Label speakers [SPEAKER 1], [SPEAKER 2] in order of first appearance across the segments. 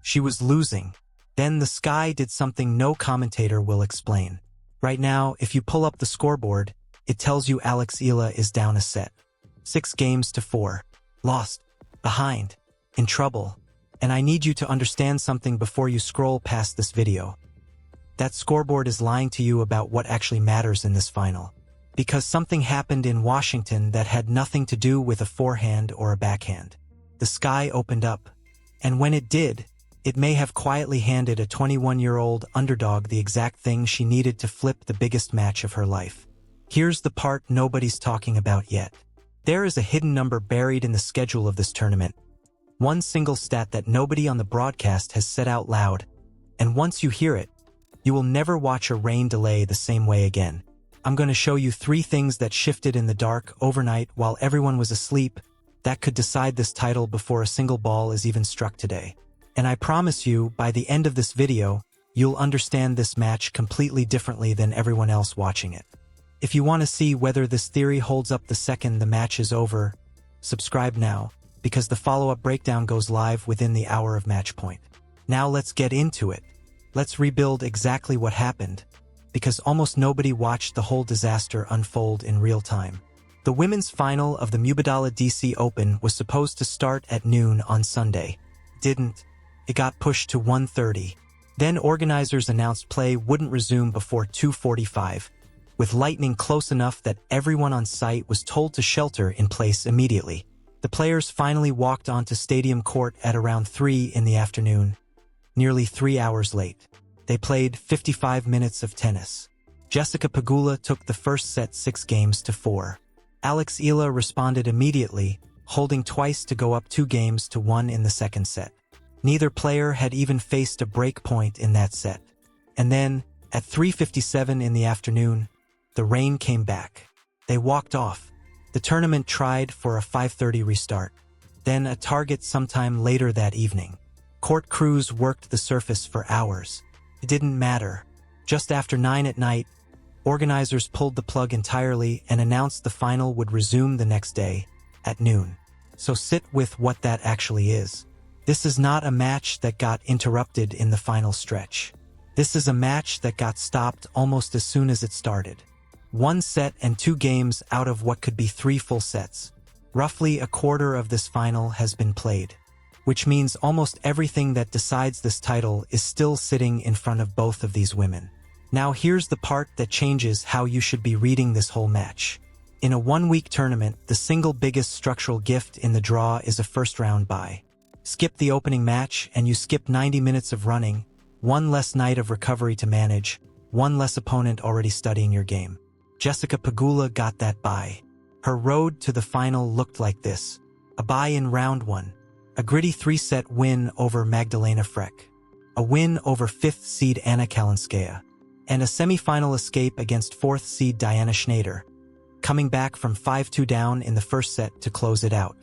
[SPEAKER 1] She was losing. Then the sky did something no commentator will explain. Right now, if you pull up the scoreboard, it tells you Eala is down a set. 6-4. Lost. Behind. In trouble. And I need you to understand something before you scroll past this video. That scoreboard is lying to you about what actually matters in this final. Because something happened in Washington that had nothing to do with a forehand or a backhand. The sky opened up. And when it did, it may have quietly handed a 21-year-old underdog the exact thing she needed to flip the biggest match of her life. Here's the part nobody's talking about yet. There is a hidden number buried in the schedule of this tournament. One single stat that nobody on the broadcast has said out loud. And once you hear it, you will never watch a rain delay the same way again. I'm going to show you 3 things that shifted in the dark overnight while everyone was asleep that could decide this title before a single ball is even struck today. And I promise you, by the end of this video, you'll understand this match completely differently than everyone else watching it. If you want to see whether this theory holds up the second the match is over, subscribe now, because the follow-up breakdown goes live within the hour of match point. Now let's get into it. Let's rebuild exactly what happened, because almost nobody watched the whole disaster unfold in real time. The women's final of the Mubadala DC Open was supposed to start at noon on Sunday. Didn't. It got pushed to 1:30. Then organizers announced play wouldn't resume before 2:45, with lightning close enough that everyone on site was told to shelter in place immediately. The players finally walked onto stadium court at around 3 in the afternoon, nearly 3 hours late. They played 55 minutes of tennis. Jessica Pegula took the first set 6-4. Eala responded immediately, holding twice to go up 2-1 in the second set. Neither player had even faced a break point in that set. And then, at 3:57 in the afternoon, the rain came back. They walked off. The tournament tried for a 5:30 restart. Then a target sometime later that evening. Court crews worked the surface for hours. It didn't matter. Just after 9 at night, organizers pulled the plug entirely and announced the final would resume the next day, at noon. So sit with what that actually is. This is not a match that got interrupted in the final stretch. This is a match that got stopped almost as soon as it started. 1 set and 2 games out of what could be 3 full sets. Roughly a quarter of this final has been played, which means almost everything that decides this title is still sitting in front of both of these women. Now here's the part that changes how you should be reading this whole match. In a 1-week tournament, the single biggest structural gift in the draw is a first-round bye. Skip the opening match and you skip 90 minutes of running, 1 less night of recovery to manage, 1 less opponent already studying your game. Jessica Pegula got that bye. Her road to the final looked like this. A bye in round 1. A gritty 3-set win over Magdalena Freck. A win over 5th seed Anna Kalinskaya. And a semi-final escape against 4th seed Diana Schneider, coming back from 5-2 down in the first set to close it out.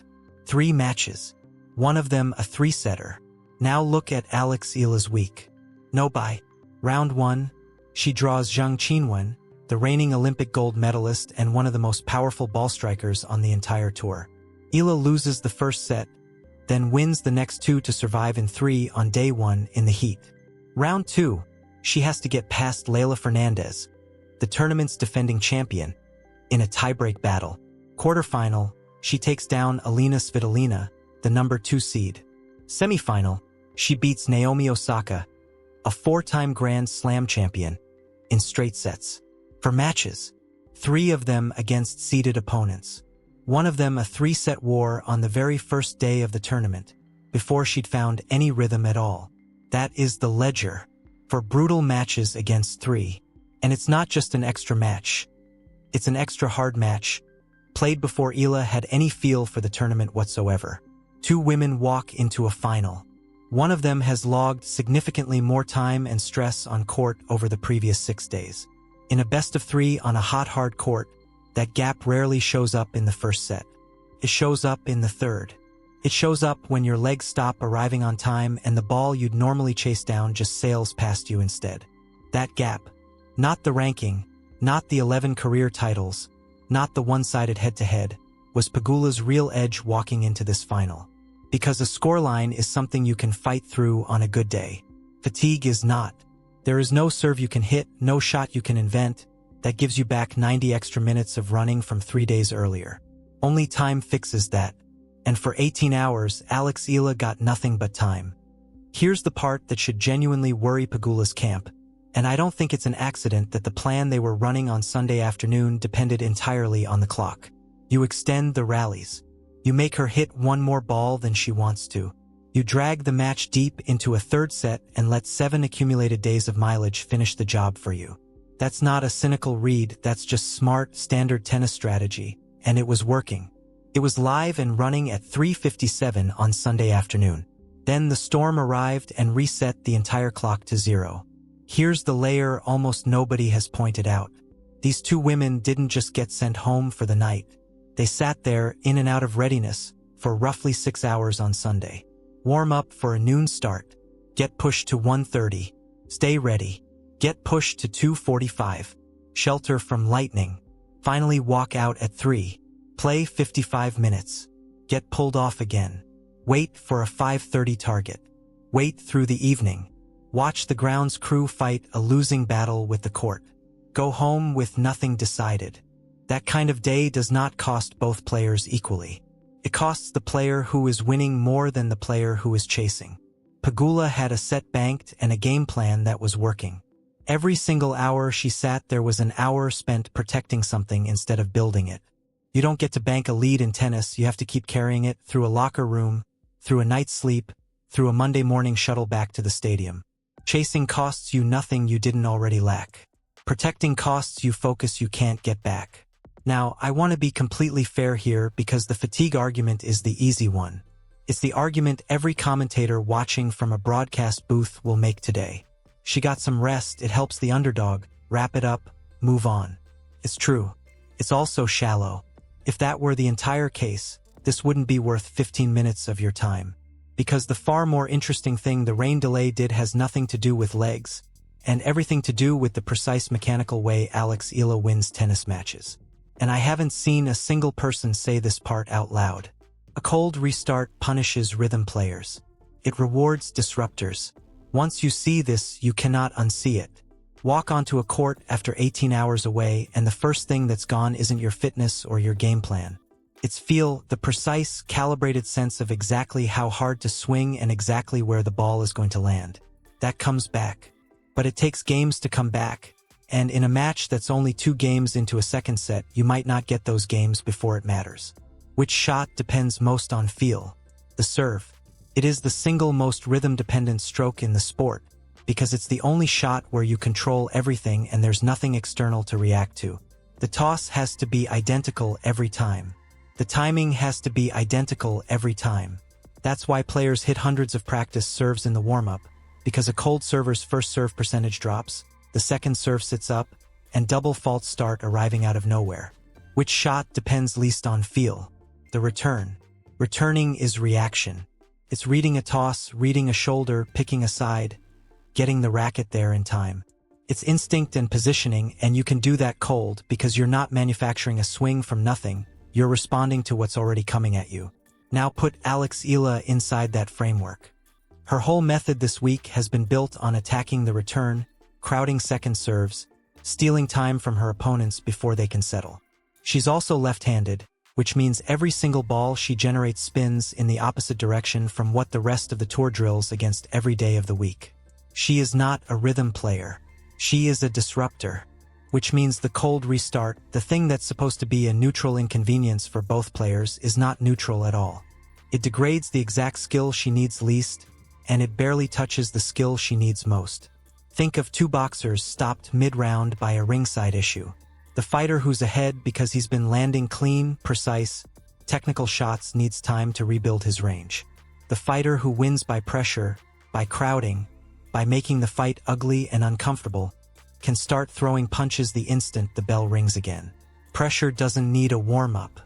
[SPEAKER 1] 3 matches. One of them a 3-setter. Now look at Eala's week. No bye. Round 1, she draws Zhang Qinwen, the reigning Olympic gold medalist and one of the most powerful ball strikers on the entire tour. Eala loses the first set, then wins the next 2 to survive in 3 on day 1 in the heat. Round 2, she has to get past Leylah Fernandez, the tournament's defending champion, in a tiebreak battle. Quarterfinal, she takes down Alina Svitolina, the number 2 seed. Semifinal, she beats Naomi Osaka, a 4-time Grand Slam champion, in straight sets. For matches, 3 of them against seeded opponents. One of them a 3-set war on the very first day of the tournament, before she'd found any rhythm at all. That is the ledger for brutal matches against 3. And it's not just an extra match. It's an extra hard match, played before Eala had any feel for the tournament whatsoever. 2 women walk into a final. One of them has logged significantly more time and stress on court over the previous 6 days. In a best of 3 on a hot, hard court, that gap rarely shows up in the first set. It shows up in the third. It shows up when your legs stop arriving on time and the ball you'd normally chase down just sails past you instead. That gap, not the ranking, not the 11 career titles, not the one-sided head-to-head, was Pegula's real edge walking into this final. Because a scoreline is something you can fight through on a good day. Fatigue is not. There is no serve you can hit, no shot you can invent, that gives you back 90 extra minutes of running from 3 days earlier. Only time fixes that. And for 18 hours, Eala got nothing but time. Here's the part that should genuinely worry Pegula's camp, and I don't think it's an accident that the plan they were running on Sunday afternoon depended entirely on the clock. You extend the rallies. You make her hit one more ball than she wants to. You drag the match deep into a third set and let 7 accumulated days of mileage finish the job for you. That's not a cynical read, that's just smart, standard tennis strategy, and it was working. It was live and running at 3:57 on Sunday afternoon. Then the storm arrived and reset the entire clock to 0. Here's the layer almost nobody has pointed out. These two women didn't just get sent home for the night. They sat there, in and out of readiness, for roughly 6 hours on Sunday. Warm up for a noon start. Get pushed to 1:30. Stay ready. Get pushed to 2:45. Shelter from lightning. Finally walk out at 3. Play 55 minutes. Get pulled off again. Wait for a 5:30 target. Wait through the evening. Watch the grounds crew fight a losing battle with the court. Go home with nothing decided. That kind of day does not cost both players equally. It costs the player who is winning more than the player who is chasing. Pegula had a set banked and a game plan that was working. Every single hour she sat there was an hour spent protecting something instead of building it. You don't get to bank a lead in tennis, you have to keep carrying it through a locker room, through a night's sleep, through a Monday morning shuttle back to the stadium. Chasing costs you nothing you didn't already lack. Protecting costs you focus you can't get back. Now, I want to be completely fair here because the fatigue argument is the easy one. It's the argument every commentator watching from a broadcast booth will make today. She got some rest, it helps the underdog, wrap it up, move on. It's true. It's also shallow. If that were the entire case, this wouldn't be worth 15 minutes of your time. Because the far more interesting thing the rain delay did has nothing to do with legs, and everything to do with the precise mechanical way Eala wins tennis matches. And I haven't seen a single person say this part out loud. A cold restart punishes rhythm players. It rewards disruptors. Once you see this, you cannot unsee it. Walk onto a court after 18 hours away, and the first thing that's gone isn't your fitness or your game plan. It's feel, the precise, calibrated sense of exactly how hard to swing and exactly where the ball is going to land. That comes back. But it takes games to come back, and in a match that's only 2 games into a second set, you might not get those games before it matters. Which shot depends most on feel? The serve. It is the single most rhythm-dependent stroke in the sport, because it's the only shot where you control everything and there's nothing external to react to. The toss has to be identical every time. The timing has to be identical every time. That's why players hit hundreds of practice serves in the warm-up, because a cold server's first serve percentage drops, the second serve sits up, and double faults start arriving out of nowhere. Which shot depends least on feel? The return. Returning is reaction. It's reading a toss, reading a shoulder, picking a side, getting the racket there in time. It's instinct and positioning, and you can do that cold because you're not manufacturing a swing from nothing, you're responding to what's already coming at you. Now put Eala inside that framework. Her whole method this week has been built on attacking the return, crowding second serves, stealing time from her opponents before they can settle. She's also left-handed, which means every single ball she generates spins in the opposite direction from what the rest of the tour drills against every day of the week. She is not a rhythm player. She is a disruptor, which means the cold restart, the thing that's supposed to be a neutral inconvenience for both players, is not neutral at all. It degrades the exact skill she needs least, and it barely touches the skill she needs most. Think of 2 boxers stopped mid-round by a ringside issue. The fighter who's ahead because he's been landing clean, precise, technical shots needs time to rebuild his range. The fighter who wins by pressure, by crowding, by making the fight ugly and uncomfortable, can start throwing punches the instant the bell rings again. Pressure doesn't need a warm-up.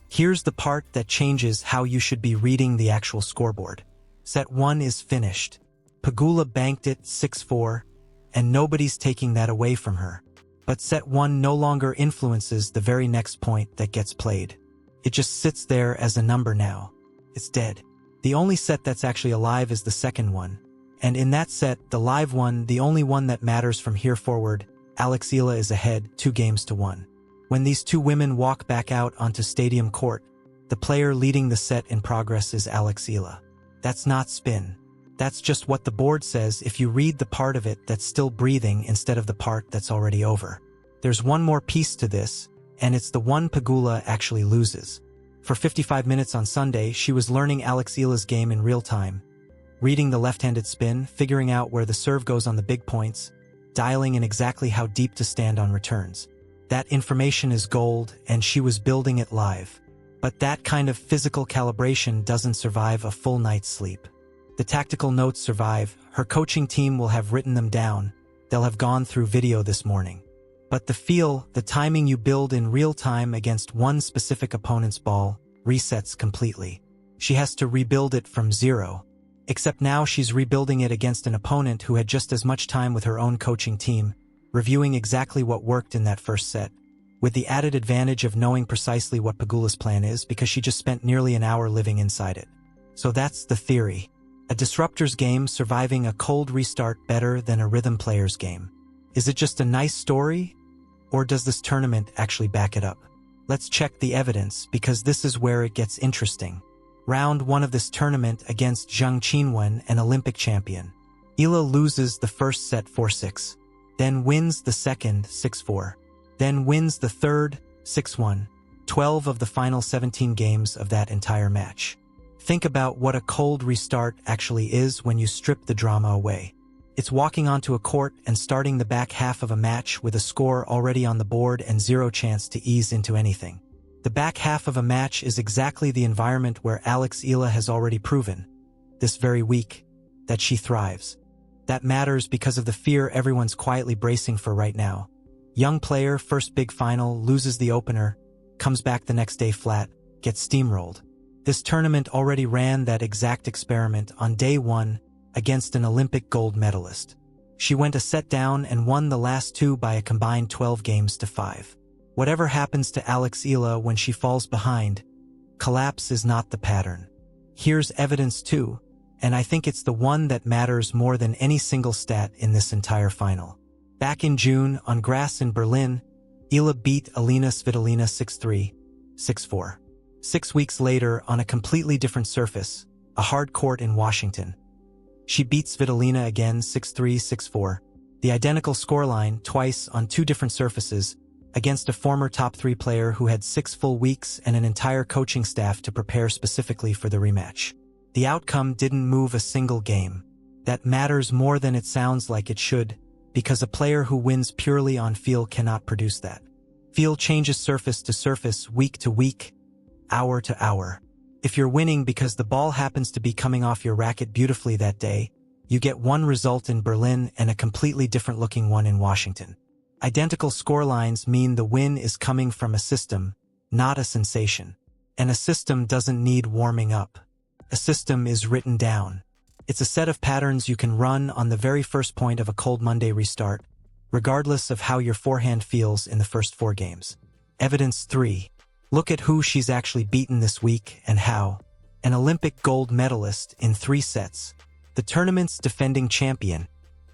[SPEAKER 1] Here's the part that changes how you should be reading the actual scoreboard. Set 1 is finished. Pegula banked it 6-4, and nobody's taking that away from her. But set 1 no longer influences the very next point that gets played. It just sits there as a number now. It's dead. The only set that's actually alive is the second one. And in that set, the live one, the only one that matters from here forward, Eala is ahead 2-1. When these two women walk back out onto stadium court, the player leading the set in progress is Eala. That's not spin. That's just what the board says if you read the part of it that's still breathing instead of the part that's already over. There's one more piece to this, and it's the one Pegula actually loses. For 55 minutes on Sunday, she was learning Eala's game in real time, reading the left-handed spin, figuring out where the serve goes on the big points, dialing in exactly how deep to stand on returns. That information is gold, and she was building it live. But that kind of physical calibration doesn't survive a full night's sleep. The tactical notes survive. Her coaching team will have written them down. They'll have gone through video this morning. But the feel, the timing you build in real time against one specific opponent's ball, resets completely. She has to rebuild it from zero. Except now she's rebuilding it against an opponent who had just as much time with her own coaching team, reviewing exactly what worked in that first set, with the added advantage of knowing precisely what Pegula's plan is because she just spent nearly an hour living inside it. So that's the theory. A disruptor's game surviving a cold restart better than a rhythm player's game. Is it just a nice story? Or does this tournament actually back it up? Let's check the evidence because this is where it gets interesting. Round 1 of this tournament against Zhang Qinwen, an Olympic champion. Eala loses the first set 4-6, then wins the second 6-4, then wins the third 6-1, 12 of the final 17 games of that entire match. Think about what a cold restart actually is when you strip the drama away. It's walking onto a court and starting the back half of a match with a score already on the board and zero chance to ease into anything. The back half of a match is exactly the environment where Eala has already proven, this very week, that she thrives. That matters because of the fear everyone's quietly bracing for right now. Young player, first big final, loses the opener, comes back the next day flat, gets steamrolled. This tournament already ran that exact experiment on day 1 against an Olympic gold medalist. She went a set down and won the last 2 by a combined 12-5. Whatever happens to Eala when she falls behind, collapse is not the pattern. Here's evidence too, and I think it's the one that matters more than any single stat in this entire final. Back in June, on grass in Berlin, Eala beat Alina Svitolina 6-3, 6-4. 6 weeks later, on a completely different surface, a hard court in Washington, she beat Svitolina again 6-3, 6-4, the identical scoreline twice on 2 different surfaces, against a former top 3 player who had 6 full weeks and an entire coaching staff to prepare specifically for the rematch. The outcome didn't move a single game. That matters more than it sounds like it should, because a player who wins purely on feel cannot produce that. Feel changes surface to surface, week to week, hour to hour. If you're winning because the ball happens to be coming off your racket beautifully that day, you get one result in Berlin and a completely different looking one in Washington. Identical scorelines mean the win is coming from a system, not a sensation. And a system doesn't need warming up. A system is written down. It's a set of patterns you can run on the very first point of a cold Monday restart, regardless of how your forehand feels in the first 4 games. Evidence 3. Look at who she's actually beaten this week and how. An Olympic gold medalist in 3 sets. The tournament's defending champion.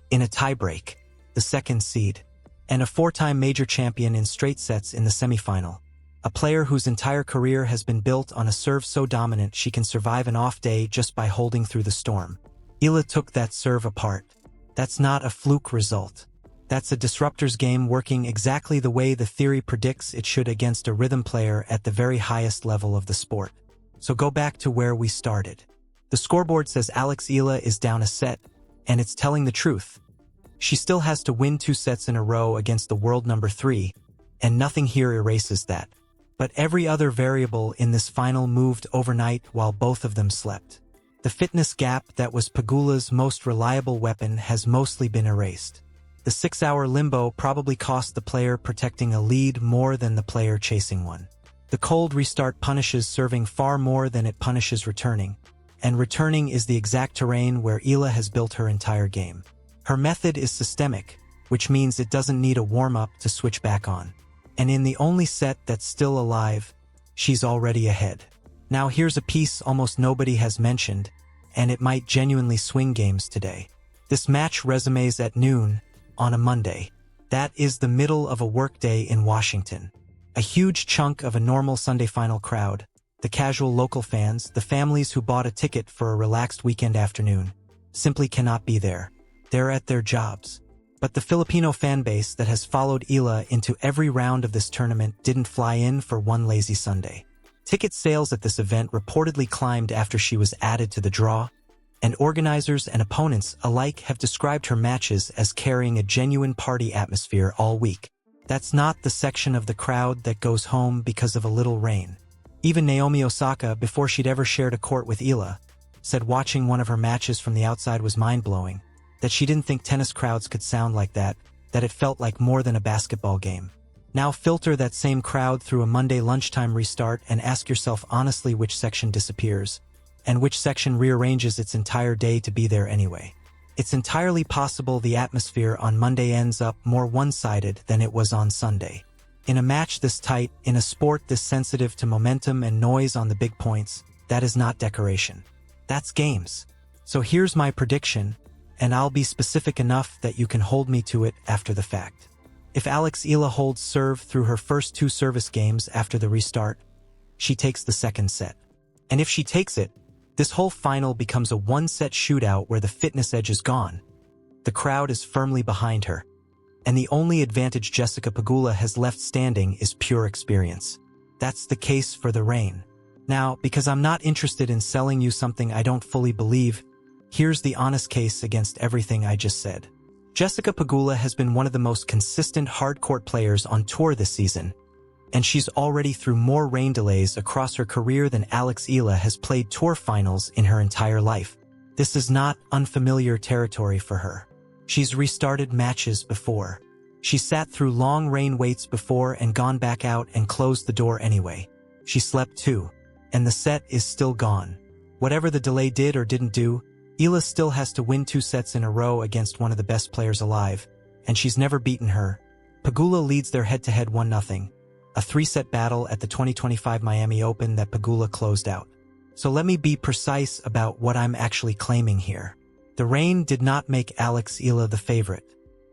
[SPEAKER 1] In a tiebreak. The 2nd seed. And a 4-time major champion in straight sets in the semifinal. A player whose entire career has been built on a serve so dominant she can survive an off day just by holding through the storm. Eala took that serve apart. That's not a fluke result. That's a disruptor's game working exactly the way the theory predicts it should against a rhythm player at the very highest level of the sport. So go back to where we started. The scoreboard says Eala is down a set, and it's telling the truth. She still has to win 2 sets in a row against the world number 3, and nothing here erases that. But every other variable in this final moved overnight while both of them slept. The fitness gap that was Pegula's most reliable weapon has mostly been erased. The 6-hour limbo probably cost the player protecting a lead more than the player chasing one. The cold restart punishes serving far more than it punishes returning, and returning is the exact terrain where Eala has built her entire game. Her method is systemic, which means it doesn't need a warm-up to switch back on. And in the only set that's still alive, she's already ahead. Now here's a piece almost nobody has mentioned, and it might genuinely swing games today. This match resumes at noon on a Monday. That is the middle of a workday in Washington. A huge chunk of a normal Sunday final crowd, the casual local fans, the families who bought a ticket for a relaxed weekend afternoon, simply cannot be there. They're at their jobs. But the Filipino fan base that has followed Eala into every round of this tournament didn't fly in for one lazy Sunday. Ticket sales at this event reportedly climbed after she was added to the draw, and organizers and opponents alike have described her matches as carrying a genuine party atmosphere all week. That's not the section of the crowd that goes home because of a little rain. Even Naomi Osaka, before she'd ever shared a court with Eala, said watching one of her matches from the outside was mind-blowing, that she didn't think tennis crowds could sound like that it felt like more than a basketball game. Now filter that same crowd through a Monday lunchtime restart and ask yourself honestly which section disappears, and which section rearranges its entire day to be there anyway. It's entirely possible the atmosphere on Monday ends up more one-sided than it was on Sunday. In a match this tight, in a sport this sensitive to momentum and noise on the big points, that is not decoration. That's games. So here's my prediction, and I'll be specific enough that you can hold me to it after the fact. If Alex Eala holds serve through her first 2 service games after the restart, she takes the second set. And if she takes it, this whole final becomes a one-set shootout where the fitness edge is gone. The crowd is firmly behind her, and the only advantage Jessica Pegula has left standing is pure experience. That's the case for the rain. Now, because I'm not interested in selling you something I don't fully believe, here's the honest case against everything I just said. Jessica Pegula has been one of the most consistent hard-court players on tour this season, and she's already through more rain delays across her career than Alex Eala has played tour finals in her entire life. This is not unfamiliar territory for her. She's restarted matches before. She sat through long rain waits before and gone back out and closed the door anyway. She slept too, and the set is still gone. Whatever the delay did or didn't do, Eala still has to win 2 sets in a row against one of the best players alive, and she's never beaten her. Pegula leads their head-to-head 1-0, a 3-set battle at the 2025 Miami Open that Pegula closed out. So let me be precise about what I'm actually claiming here. The rain did not make Alex Eala the favorite.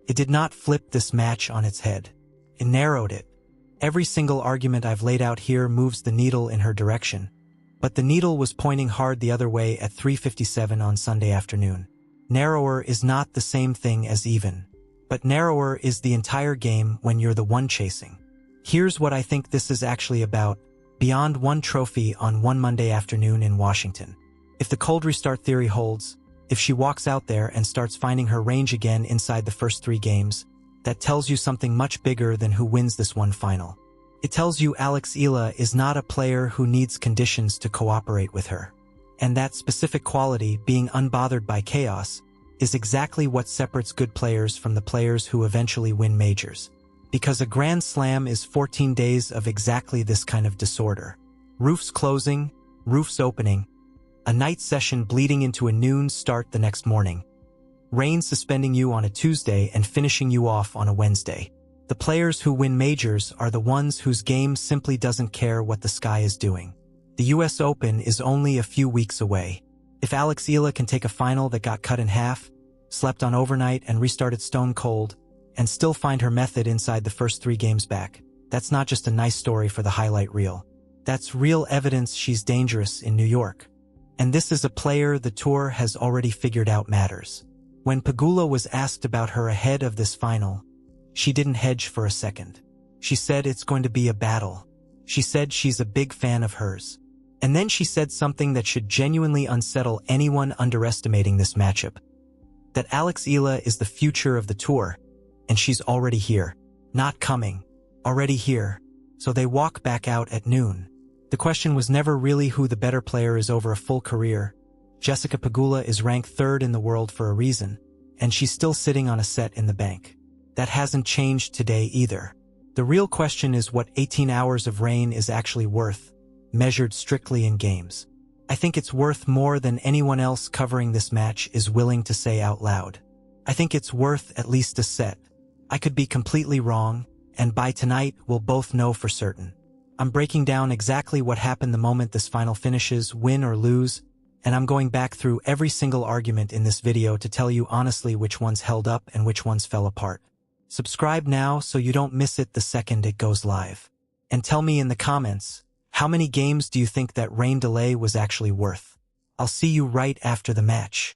[SPEAKER 1] It did not flip this match on its head. It narrowed it. Every single argument I've laid out here moves the needle in her direction. But the needle was pointing hard the other way at 3:57 on Sunday afternoon. Narrower is not the same thing as even. But narrower is the entire game when you're the one chasing. Here's what I think this is actually about, beyond one trophy on one Monday afternoon in Washington. If the cold restart theory holds, if she walks out there and starts finding her range again inside the first 3 games, that tells you something much bigger than who wins this one final. It tells you Alex Eala is not a player who needs conditions to cooperate with her. And that specific quality, being unbothered by chaos, is exactly what separates good players from the players who eventually win majors. Because a Grand Slam is 14 days of exactly this kind of disorder. Roofs closing, roofs opening, a night session bleeding into a noon start the next morning, rain suspending you on a Tuesday and finishing you off on a Wednesday. The players who win majors are the ones whose game simply doesn't care what the sky is doing. The US Open is only a few weeks away. If Alex Eala can take a final that got cut in half, slept on overnight and restarted stone cold, and still find her method inside the first 3 games back, that's not just a nice story for the highlight reel. That's real evidence she's dangerous in New York. And this is a player the tour has already figured out matters. When Pegula was asked about her ahead of this final, she didn't hedge for a second. She said it's going to be a battle. She said she's a big fan of hers. And then she said something that should genuinely unsettle anyone underestimating this matchup. That Alex Eala is the future of the tour, and she's already here. Not coming. Already here. So they walk back out at noon. The question was never really who the better player is over a full career. Jessica Pegula is ranked 3rd in the world for a reason, and she's still sitting on a set in the bank. That hasn't changed today either. The real question is what 18 hours of rain is actually worth, measured strictly in games. I think it's worth more than anyone else covering this match is willing to say out loud. I think it's worth at least a set. I could be completely wrong, and by tonight we'll both know for certain. I'm breaking down exactly what happened the moment this final finishes, win or lose, and I'm going back through every single argument in this video to tell you honestly which ones held up and which ones fell apart. Subscribe now so you don't miss it the second it goes live. And tell me in the comments, how many games do you think that rain delay was actually worth? I'll see you right after the match.